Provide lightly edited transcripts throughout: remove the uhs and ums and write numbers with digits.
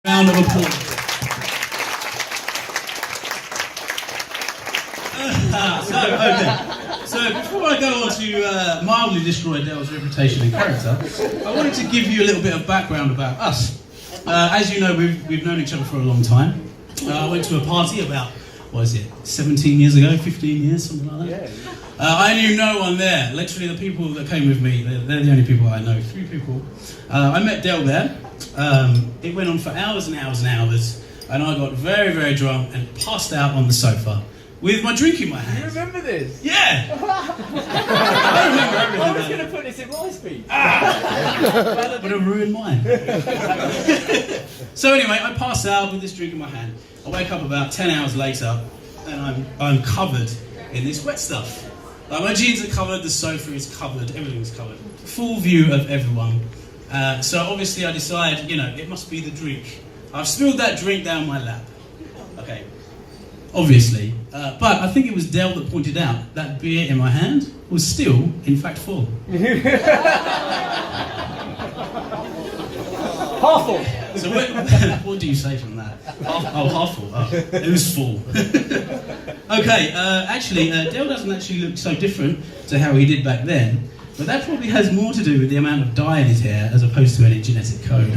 Round of applause. So before I go on to mildly destroy Dale's reputation and character, I wanted to give you a little bit of background about us. As you know, we've known each other for a long time. I went to a party about, 17 years ago, 15 years, something like that. Yeah. I knew no one there. Literally the people that came with me, they're the only people I know, 3 people. I met Dale there. It went on for hours and hours and hours, and I got very, very drunk and passed out on the sofa with my drink in my hand. You remember this? Yeah! I remember everything. I was going to put this in my speech. But it ruined mine. So anyway, I pass out with this drink in my hand. I wake up about 10 hours later, and I'm covered in this wet stuff. Like my jeans are covered, the sofa is covered, everything's covered. Full view of everyone. So obviously I decide, it must be the drink. I've spilled that drink down my lap. Okay. Obviously. But I think it was Dale that pointed out that beer in my hand was still, in fact, full. Half full. So what do you say from that? Half full. Oh, it was full. Okay, actually, Dale doesn't actually look so different to how he did back then, but that probably has more to do with the amount of dye in his hair as opposed to any genetic code.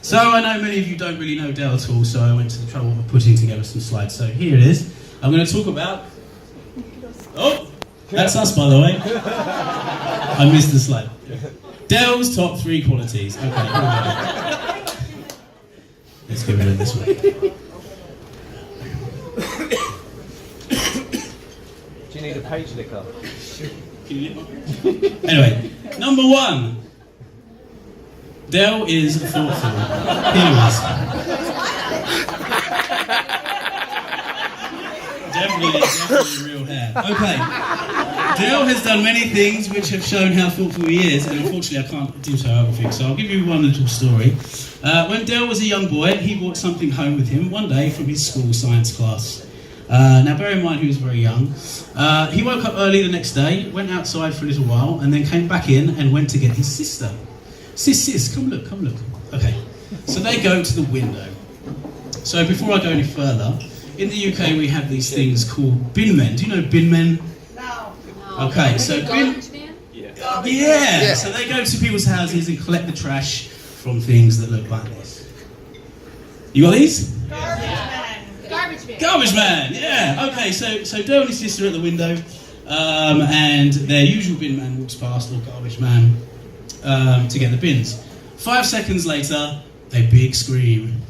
So I know many of you don't really know Dale at all, so I went to the trouble of putting together some slides. So here it is. I'm going to talk about... Oh, that's us, by the way. I missed the slide. Dale's top 3 qualities. Okay, here we go. Let's get rid of this one. Do you need a page licker? Can you lick one? Anyway, number 1. Dale is thoughtful. Here he is. Definitely real hair. Okay. Dale has done many things which have shown how thoughtful he is, and unfortunately I can't do so other things, so I'll give you one little story. When Dale was a young boy, he brought something home with him one day from his school science class. Now bear in mind he was very young. He woke up early the next day, went outside for a little while, and then came back in and went to get his sister. Sis, come look. Okay, so they go to the window. So before I go any further, in the UK we have these things called bin men. Do you know bin men? No. Okay, so bin... Yeah, so they go to people's houses and collect the trash from things that look like this. You got these? Garbage man. Garbage man, yeah. Okay, so Dale and his sister are at the window, and their usual bin man walks past, or garbage man, to get the bins. 5 seconds later, a big scream.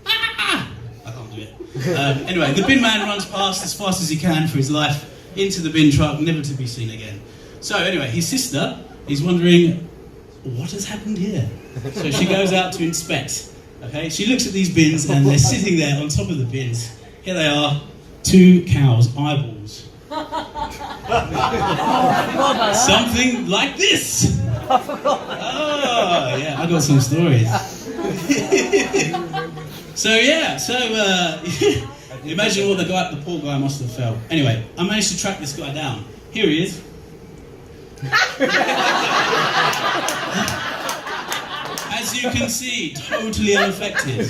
Ah! I can't do it. Anyway, the bin man runs past as fast as he can for his life into the bin truck, never to be seen again. So anyway, his sister is wondering, what has happened here? So she goes out to inspect. Okay, she looks at these bins and they're sitting there on top of the bins. Here they are, 2 cows' eyeballs. Something like this. Oh, yeah, I got some stories. Imagine what the poor guy must have felt. Anyway, I managed to track this guy down. Here he is. As you can see, totally unaffected.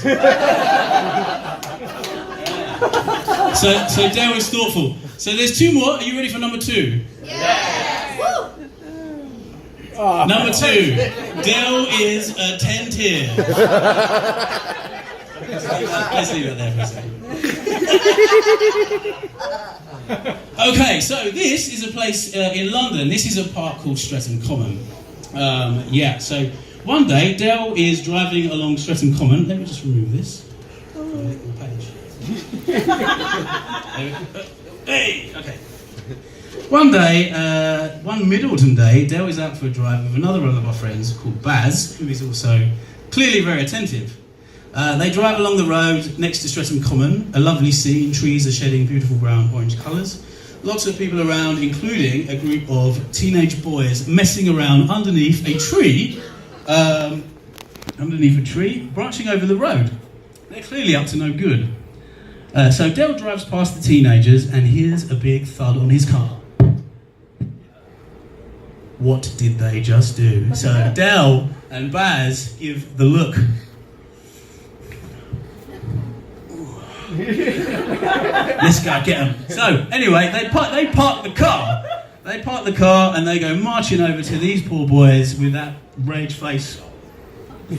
So Dale is thoughtful. So there's 2 more. Are you ready for number 2? Yes. Number 2. Dale is attentive. Let's leave it there for a second. Okay, so this is a place in London. This is a park called Streatham Common. So one day Dale is driving along Streatham Common. Let me just remove this from the page. Hey, okay. One day, one mid-autumn day, Dale is out for a drive with another one of our friends called Baz, who is also clearly very attentive. They drive along the road next to Streatham Common, a lovely scene, trees are shedding beautiful brown-orange colours. Lots of people around, including a group of teenage boys messing around underneath a tree, branching over the road. They're clearly up to no good. So Dale drives past the teenagers and hears a big thud on his car. What did they just do? So Dale and Baz give the look. This guy, get him. So, anyway, they park the car. They park the car and they go marching over to these poor boys with that rage face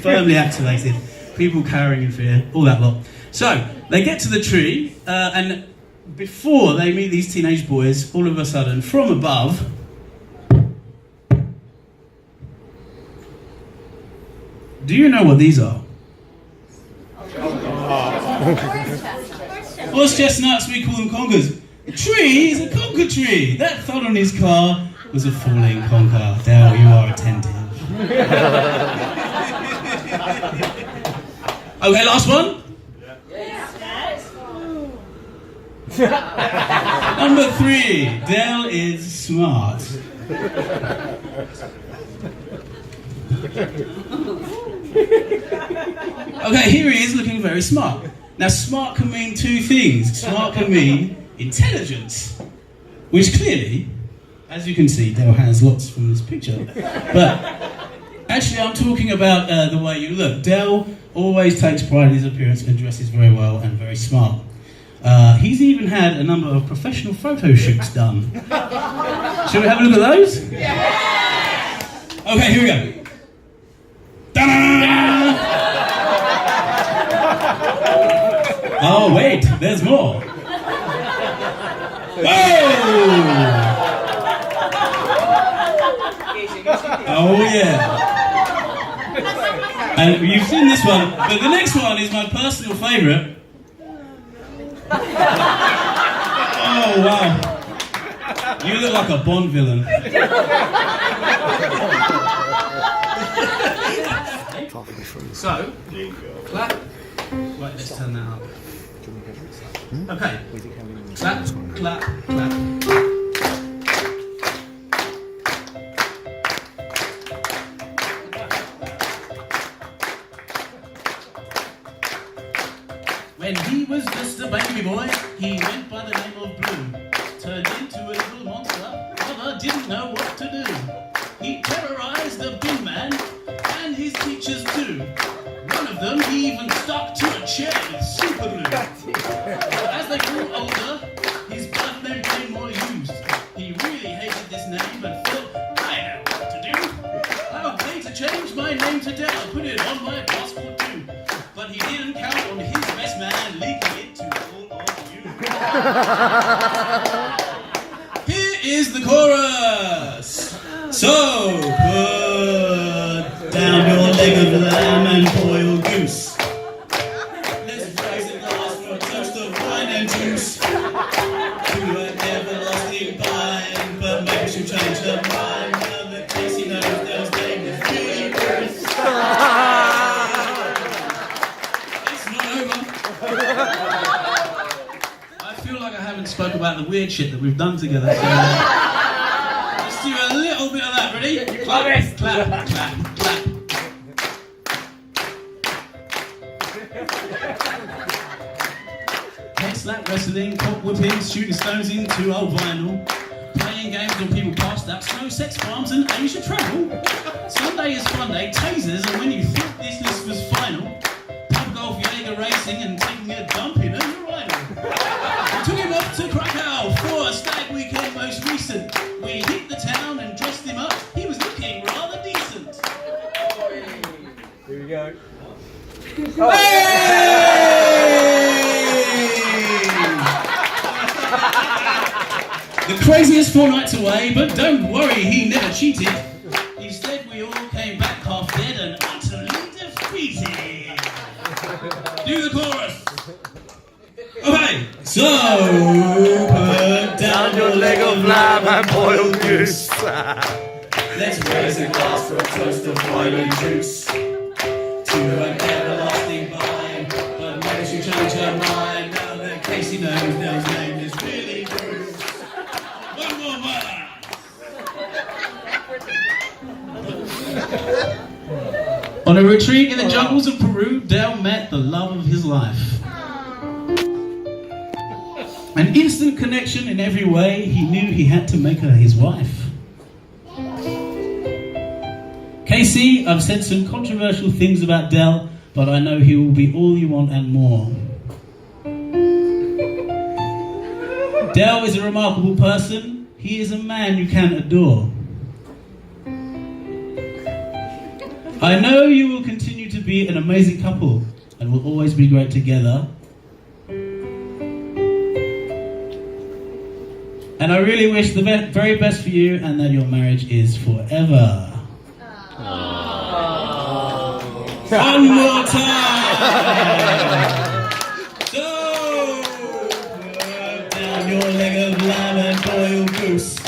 firmly activated. People cowering in fear, all that lot. So, they get to the tree, and before they meet these teenage boys, all of a sudden, from above, do you know what these are? Horse chestnuts, we call them conkers. A tree is a conker tree. That thud on his car was a falling conker. Dale, you are attentive. Okay, last one. Number 3, Dale is smart. Okay, here he is looking very smart. Now, smart can mean 2 things. Smart can mean intelligence, which clearly, as you can see, Dale has lots from this picture. But actually, I'm talking about the way you look. Dale always takes pride in his appearance and dresses very well and very smart. He's even had a number of professional photo shoots done. Shall we have a look at those? Yeah! Okay, here we go. Ta-da! Oh, wait, there's more. Whoa! Oh, yeah. And you've seen this one, but the next one is my personal favourite. Oh, wow. You look like a Bond villain. So, clap. Right, let's turn that up. Okay. Clap, clap, clap. When he was just a baby boy, he went by the name of Blue. Turned into a little monster, mother didn't know what to do. He terrorized the bin man and his teachers too. One of them he even stuck to a chair with super glue. As they grew older, his birth name became more used. He really hated this name but thought, I know what to do. I'll pay to change my name to Dale, put it on my passport too. But he didn't count on his best man leaking it to all of you. Here is the chorus. So, put down your leg of lamb and boiled goose. Let's raise a glass for a toast of wine and juice. To an everlasting pine, but maybe she'll change her mind. Now that Casey knows Dale's name is really Bruce. It's not over. I feel like I haven't spoke about the weird shit that we've done together. So let's do a little bit of that. Ready? Clap, clap, clap, clap. Head slap wrestling, cock whipping, shooting stones into old vinyl, playing games on people past that, snow sex farms and Asia travel. Sunday is fun day, tasers, and when you think this list was final, pub golf, Jaeger racing, and taking a dump in a urinal. Took him off to Krakow for a stag weekend most recent. We hit the town and dressed him up. He was looking rather decent. Here we go. The craziest 4 nights away, but don't worry, he never cheated. Instead, we all came back half dead and utterly defeated. Do the chorus. Okay, so put down your leg of lamb and boiled goose. Let's raise a glass for a toast of wine and juice. To an everlasting vine, but maybe she'll change her mind now that Casey knows Dale's name is really Bruce. One more word. On a retreat in the jungles of Peru, Dale met the love of his life. An instant connection in every way, he knew he had to make her his wife. Casey, I've said some controversial things about Del, but I know he will be all you want and more. Del is a remarkable person. He is a man you can adore. I know you will continue to be an amazing couple and will always be great together. And I really wish the very best for you and that your marriage is forever. One more time! So, put down your leg of lamb and boiled goose.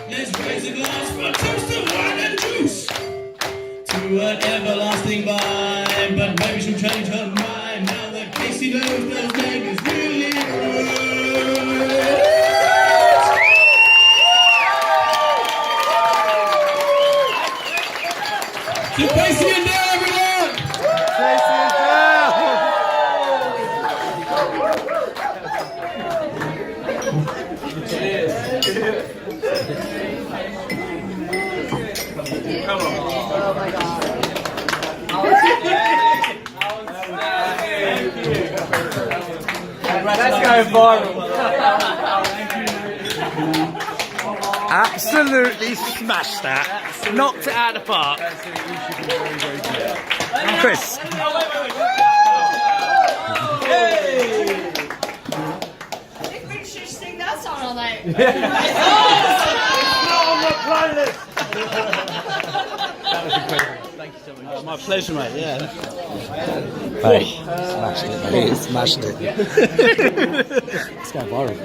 Let's raise a glass for a toast of wine and juice. To an everlasting vine, but maybe she'll change her mind now that Casey knows those name is really good. To Casey and Dale, everyone! Casey and Dale! Come on. Oh my God. That's going viral. Absolutely smashed that. Knocked it out of the park. Chris. I think we should sing that song all night. It's not on the playlist. That was incredible. Thank you so much. My pleasure, mate. Yeah. Hey, smashed it, mate. Smashed it. It's going viral.